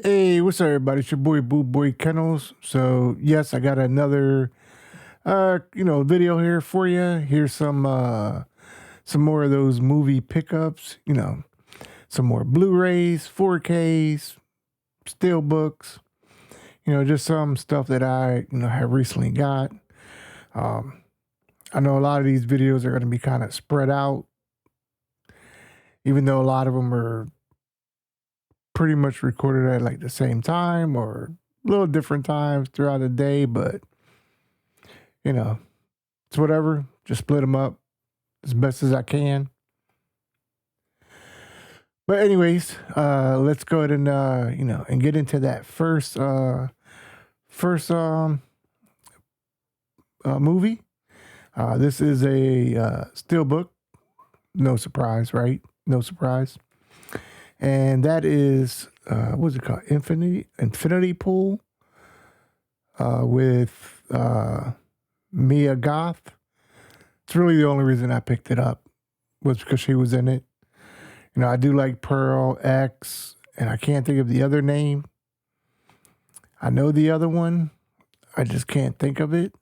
Hey, what's up, everybody? It's your boy BULLBOYKENNELS. So, yes, I got another, video here for you. Here's some more of those movie pickups. Some more Blu-rays, 4Ks, Steelbooks. Just some stuff that I, have recently got. Um, I know a lot of these videos are going to be kind of spread out, even though a lot of them are pretty much recorded at like the same time or little different times throughout the day, but you know, it's whatever. Just split them up as best as I can. But anyways, let's go ahead and and get into that first movie. This is a Steelbook. No surprise, right? No surprise. And that is what's it called? Infinity Pool with Mia Goth. It's really the only reason I picked it up was because she was in it. I do like Pearl X, and I can't think of the other name. I know the other one. I just can't think of it.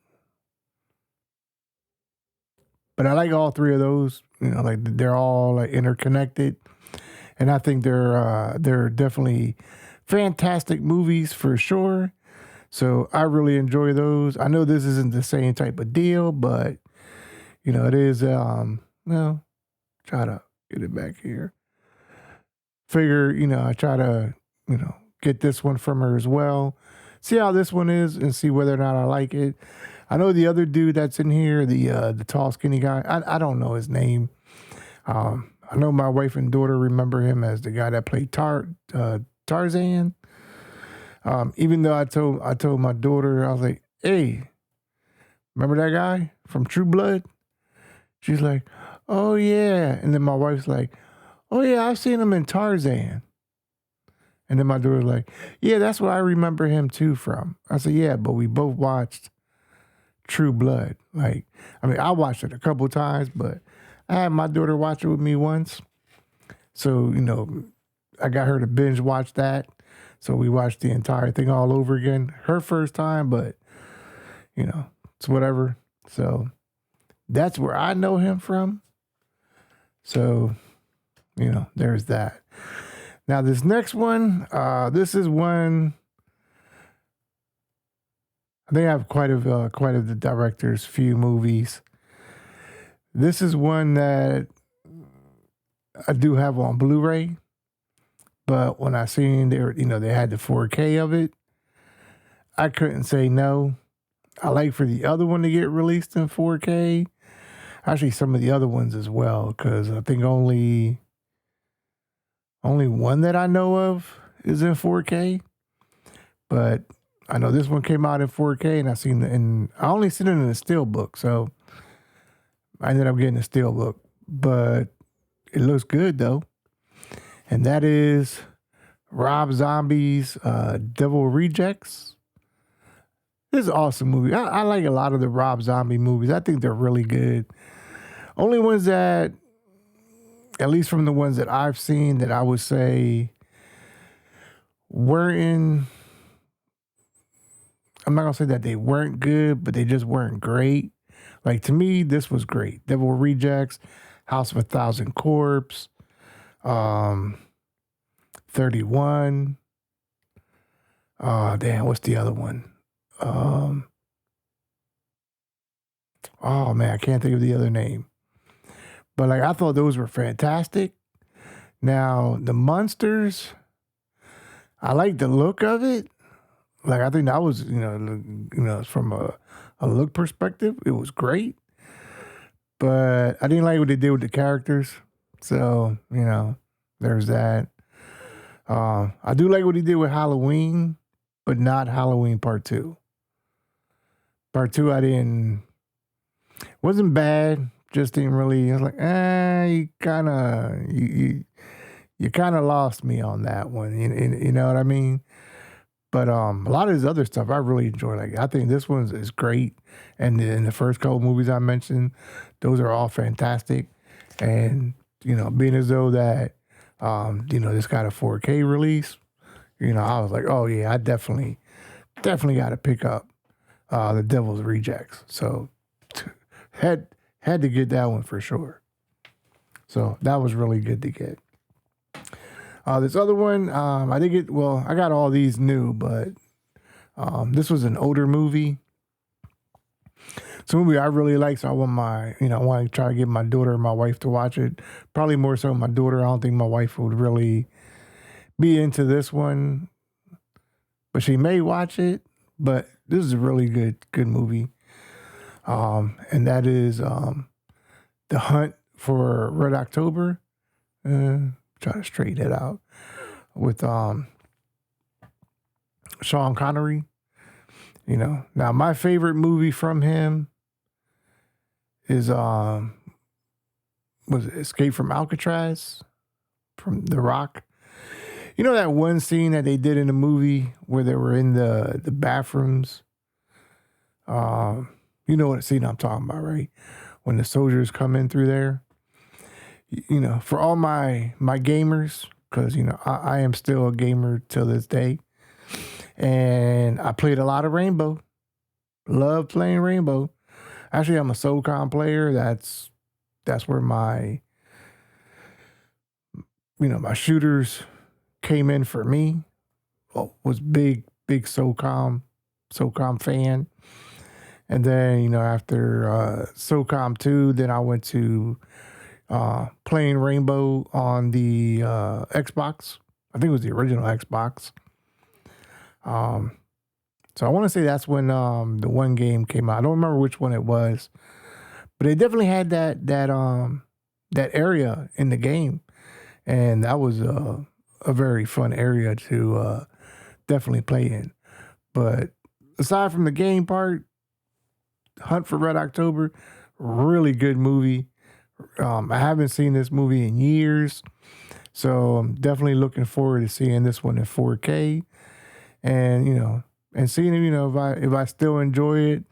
But I like all three of those. Like they're all like interconnected, and I think they're definitely fantastic movies for sure. So I really enjoy those. I know this isn't the same type of deal, but it is. Try to get it back here. Figure, I try to, get this one from her as well. See how this one is and see whether or not I like it. I know the other dude that's in here, the tall, skinny guy. I don't know his name. I know my wife and daughter remember him as the guy that played Tarzan. Even though I told my daughter, I was like, "Hey, remember that guy from True Blood?" She's like, "Oh yeah," and then my wife's like, "Oh yeah, I've seen him in Tarzan." And then my daughter's like, "Yeah, that's where I remember him too from." I said, "Yeah, but we both watched True Blood." I watched it a couple times, but I had my daughter watch it with me once. So, I got her to binge watch that. So we watched the entire thing all over again. Her first time, but, it's whatever. So that's where I know him from. So, there's that. Now this next one, this is one I think I have quite of the director's few movies. This is one that I do have on Blu-ray, but when I seen they had the 4K of it, I couldn't say no. I like for the other one to get released in 4K. Actually, some of the other ones as well, because I think only one that I know of is in 4K. But I know this one came out in 4K, and I only seen it in a Steelbook, so I ended up getting a Steelbook. But it looks good though, and that is Rob Zombie's Devil Rejects. This is an awesome movie. I like a lot of the Rob Zombie movies. I think they're really good. Only ones that, at least from the ones that I've seen, that I would say weren't. I'm not gonna say that they weren't good, but they just weren't great. Like to me, this was great. Devil Rejects, House of a Thousand Corpse, 31. Damn, what's the other one? Oh man, I can't think of the other name. But like I thought those were fantastic. Now the Monsters, I like the look of it. Like I think that was, from a look perspective, it was great. But I didn't like what they did with the characters. So, there's that. I do like what he did with Halloween, but not Halloween Part 2. Part 2 wasn't bad, just didn't really, I was like, you kinda lost me on that one. You know what I mean? But a lot of his other stuff I really enjoy. Like I think this one is great, and in the first couple movies I mentioned, those are all fantastic. And being as though that this got a 4K release, I was like, oh yeah, I definitely got to pick up The Devil's Rejects. So had to get that one for sure. So that was really good to get. This other one, I did get. Well, I got all these new, but this was an older movie. It's a movie I really like, so I want to try to get my daughter and my wife to watch it. Probably more so my daughter. I don't think my wife would really be into this one, but she may watch it. But this is a really good movie, and that is The Hunt for Red October. Try to straighten it out with Sean Connery. Now my favorite movie from him is was it Escape from Alcatraz from The Rock. That one scene that they did in the movie where they were in the bathrooms. You know what scene I'm talking about, right? When the soldiers come in through there. For all my gamers, because I am still a gamer till this day, and I played a lot of Rainbow. Love playing Rainbow. Actually, I'm a SOCOM player. That's where my my shooters came in for me. Was big SOCOM fan. And then, after SOCOM 2, then I went to playing Rainbow on the Xbox. I think it was the original Xbox. So I want to say that's when the one game came out. I don't remember which one it was, but they definitely had that area in the game, and that was a very fun area to definitely play in. But aside from the game part, Hunt for Red October, really good movie. I haven't seen this movie in years, so I'm definitely looking forward to seeing this one in 4K, and and seeing if I still enjoy it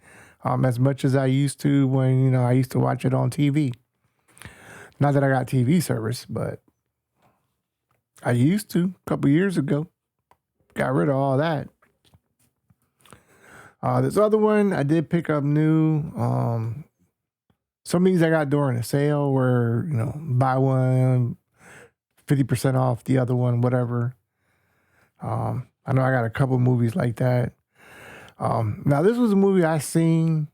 as much as I used to when I used to watch it on TV. Not that I got TV service, but I used to a couple years ago. Got rid of all that. This other one I did pick up new. Some of these I got during a sale where, buy one, 50% off the other one, whatever. I know I got a couple movies like that. Now this was a movie I seen,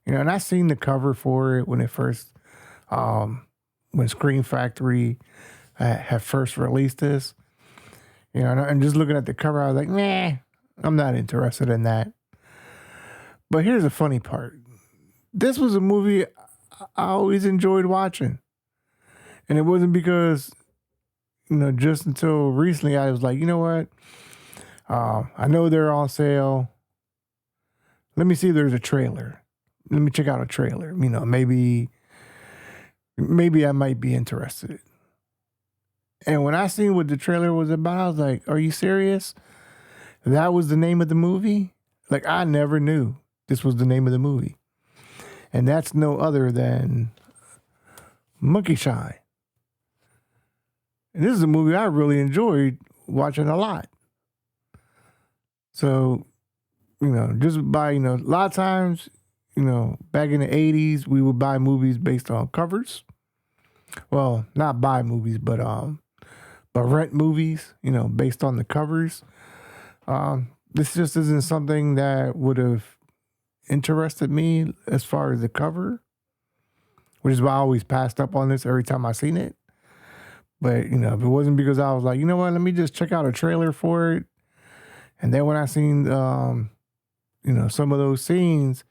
and I seen the cover for it when it first, when Scream Factory had first released this. And just looking at the cover, I was like, nah, I'm not interested in that. But here's the funny part. This was a movie I always enjoyed watching. And it wasn't because, just until recently I was like, you know what? I know they're on sale. Let me see if there's a trailer. Let me check out a trailer. Maybe I might be interested. And when I seen what the trailer was about, I was like, are you serious? That was the name of the movie? Like, I never knew this was the name of the movie. And that's no other than Monkey Shine. And this is a movie I really enjoyed watching a lot. So, just by, a lot of times, back in the 80s, we would buy movies based on covers. Well, not buy movies, but rent movies, based on the covers. This just isn't something that would have interested me as far as the cover, which is why I always passed up on this every time I seen it. But, if it wasn't because I was like, you know what, let me just check out a trailer for it. And then when I seen, some of those scenes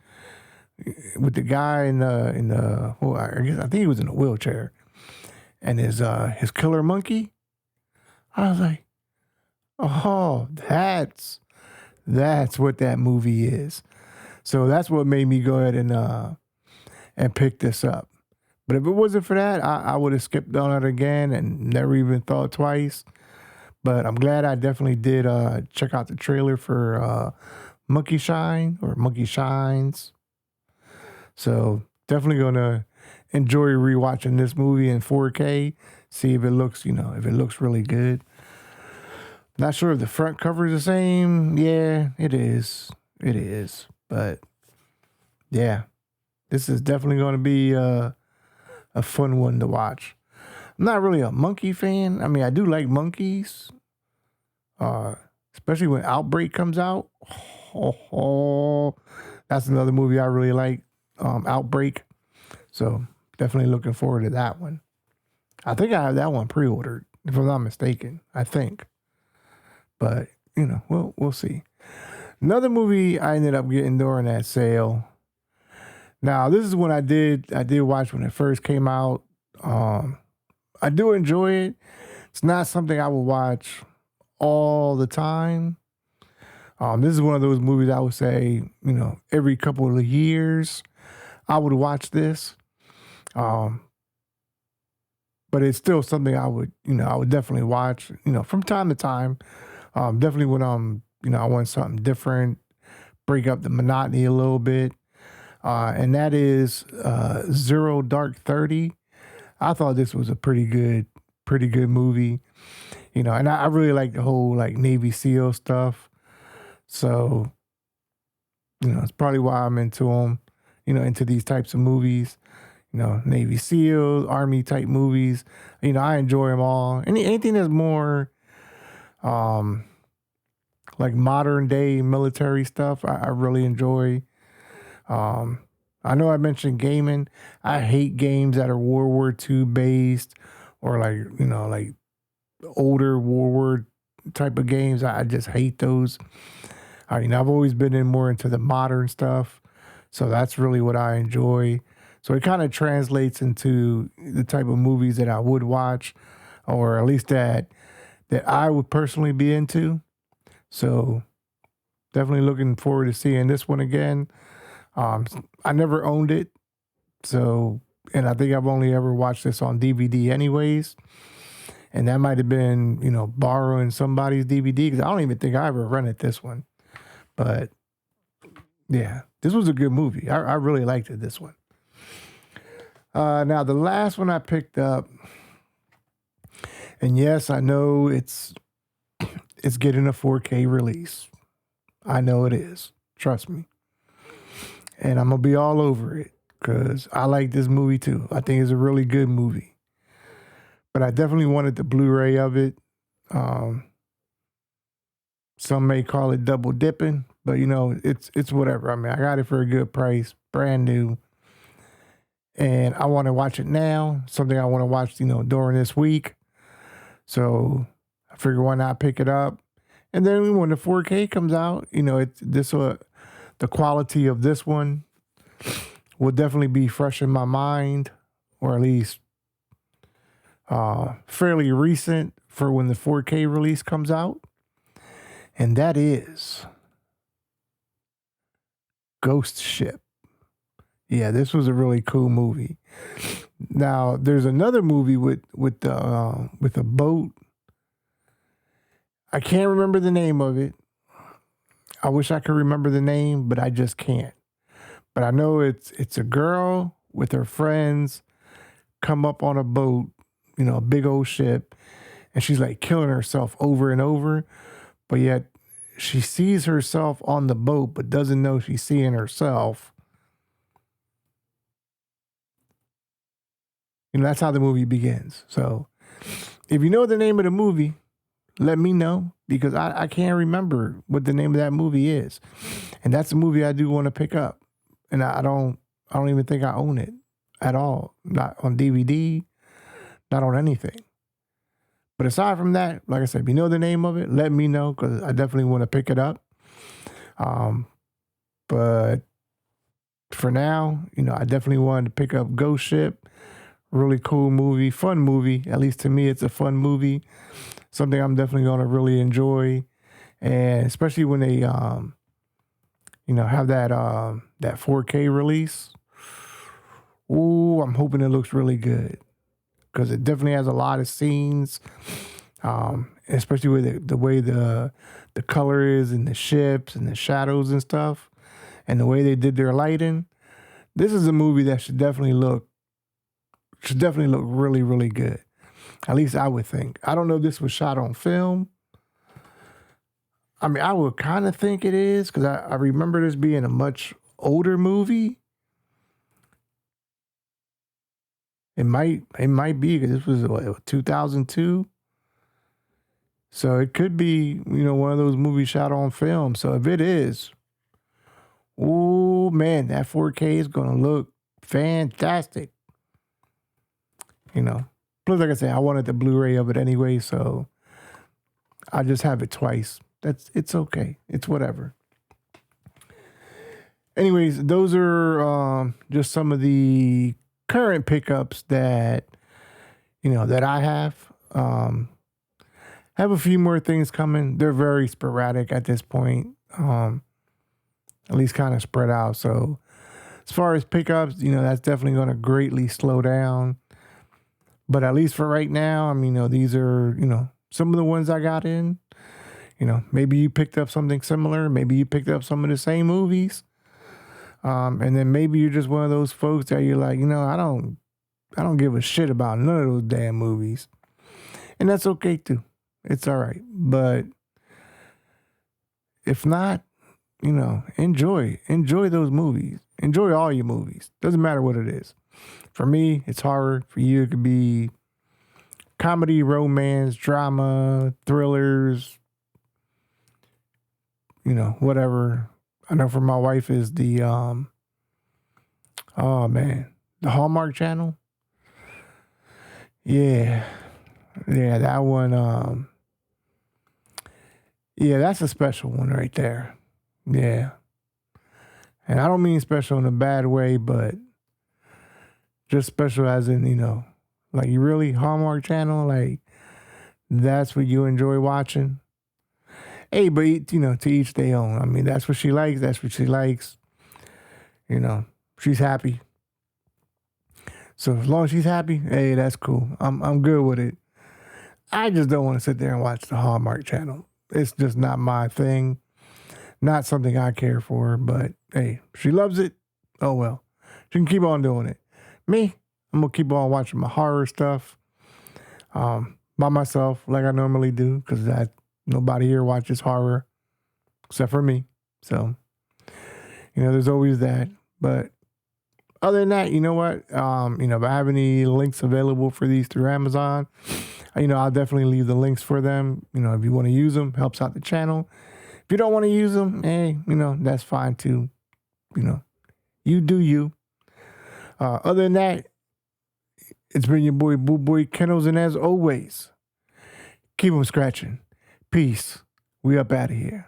with the guy in the well, I think he was in a wheelchair, and his killer monkey, I was like, oh, that's what that movie is. So that's what made me go ahead and pick this up. But if it wasn't for that, I would have skipped on it again and never even thought twice. But I'm glad I definitely did check out the trailer for Monkey Shine or Monkey Shines. So definitely gonna enjoy rewatching this movie in 4K. See if it looks, if it looks really good. Not sure if the front cover is the same. Yeah, it is. It is. But yeah, this is definitely going to be a fun one to watch. I'm not really a monkey fan. I mean, I do like monkeys, especially when Outbreak comes out. Oh, that's another movie I really like, Outbreak. So definitely looking forward to that one. I think I have that one pre-ordered, if I'm not mistaken. I think, but we'll see. Another movie I ended up getting during that sale. Now this is when I did watch when it first came out. I do enjoy it. It's not something I would watch all the time. This is one of those movies I would say, every couple of years I would watch this. But it's still something I would definitely watch, from time to time. Definitely when I want something different, break up the monotony a little bit. And that is Zero Dark 30. I thought this was a pretty good movie, and I really like the whole like Navy SEAL stuff. So, it's probably why I'm into them, into these types of movies, Navy SEALs, Army type movies. I enjoy them all. Anything that's more, like modern day military stuff, I really enjoy. I know I mentioned gaming. I hate games that are World War II based or like older World War type of games. I just hate those. I've always been more into the modern stuff. So that's really what I enjoy. So it kind of translates into the type of movies that I would watch, or at least that I would personally be into. So definitely looking forward to seeing this one again. I never owned it, and I think I've only ever watched this on DVD anyways, and that might have been, borrowing somebody's DVD, because I don't even think I ever rented this one, but yeah, this was a good movie. I really liked it, this one. Now the last one I picked up, and yes, I know it's getting a 4K release. I know it is. Trust me. And I'm going to be all over it because I like this movie too. I think it's a really good movie. But I definitely wanted the Blu-ray of it. Some may call it double dipping, but it's whatever. I mean, I got it for a good price, brand new. And I want to watch it now. Something I want to watch, during this week. So I figure why not pick it up. And then when the 4K comes out, the quality of this one will definitely be fresh in my mind, or at least fairly recent for when the 4K release comes out. And that is Ghost Ship. Yeah, this was a really cool movie. Now, there's another movie with a boat. I can't remember the name of it. I wish I could remember the name, but I just can't. But I know it's a girl with her friends come up on a boat, a big old ship, and she's like killing herself over and over, but yet she sees herself on the boat but doesn't know she's seeing herself. That's how the movie begins. So if you know the name of the movie, let me know, because I can't remember what the name of that movie is. And that's a movie I do want to pick up. And I don't even think I own it at all. Not on DVD, not on anything. But aside from that, like I said, if you know the name of it, let me know, because I definitely want to pick it up. But for now, I definitely wanted to pick up Ghost Ship. Really cool movie, fun movie. At least to me, it's a fun movie. Something I'm definitely going to really enjoy. And especially when they, have that 4K release. Ooh, I'm hoping it looks really good, because it definitely has a lot of scenes, especially with the way the color is and the ships and the shadows and stuff, and the way they did their lighting. This is a movie that should definitely look really, really good. At least I would think. I don't know if this was shot on film, I mean, I would kind of think it is because I remember this being a much older movie. It might be because this was what, 2002. So it could be, one of those movies shot on film. So if it is, oh man, that 4K is gonna look fantastic. Plus, like I said, I wanted the Blu-ray of it anyway, so I just have it twice. It's okay. It's whatever. Anyways, those are just some of the current pickups that that I have. Have a few more things coming. They're very sporadic at this point. At least kind of spread out. So as far as pickups, that's definitely going to greatly slow down. But at least for right now, I mean, these are, some of the ones I got in. Maybe you picked up something similar. Maybe you picked up some of the same movies. And then maybe you're just one of those folks that you're like, I don't give a shit about none of those damn movies. And that's okay too. It's all right. But if not, enjoy those movies. Enjoy all your movies. Doesn't matter what it is. For me, it's horror. For you, it could be comedy, romance, drama, thrillers, whatever. I know for my wife is the, the Hallmark Channel. Yeah, that one, that's a special one right there. Yeah. And I don't mean special in a bad way, but just special as in, like you really Hallmark Channel, like that's what you enjoy watching. Hey, but to each their own. I mean, that's what she likes. That's what she likes. She's happy. So as long as she's happy, hey, that's cool. I'm good with it. I just don't want to sit there and watch the Hallmark Channel. It's just not my thing. Not something I care for. But hey, she loves it. Oh well, she can keep on doing it. Me, I'm gonna keep on watching my horror stuff by myself, like I normally do, because nobody here watches horror except for me. So, there's always that. But other than that, you know what? If I have any links available for these through Amazon, I'll definitely leave the links for them. If you want to use them, helps out the channel. If you don't want to use them, hey, that's fine too. You do you. Other than that, it's been your boy BULLBOYKENNELS, and as always, keep them scratching. Peace. We up out of here.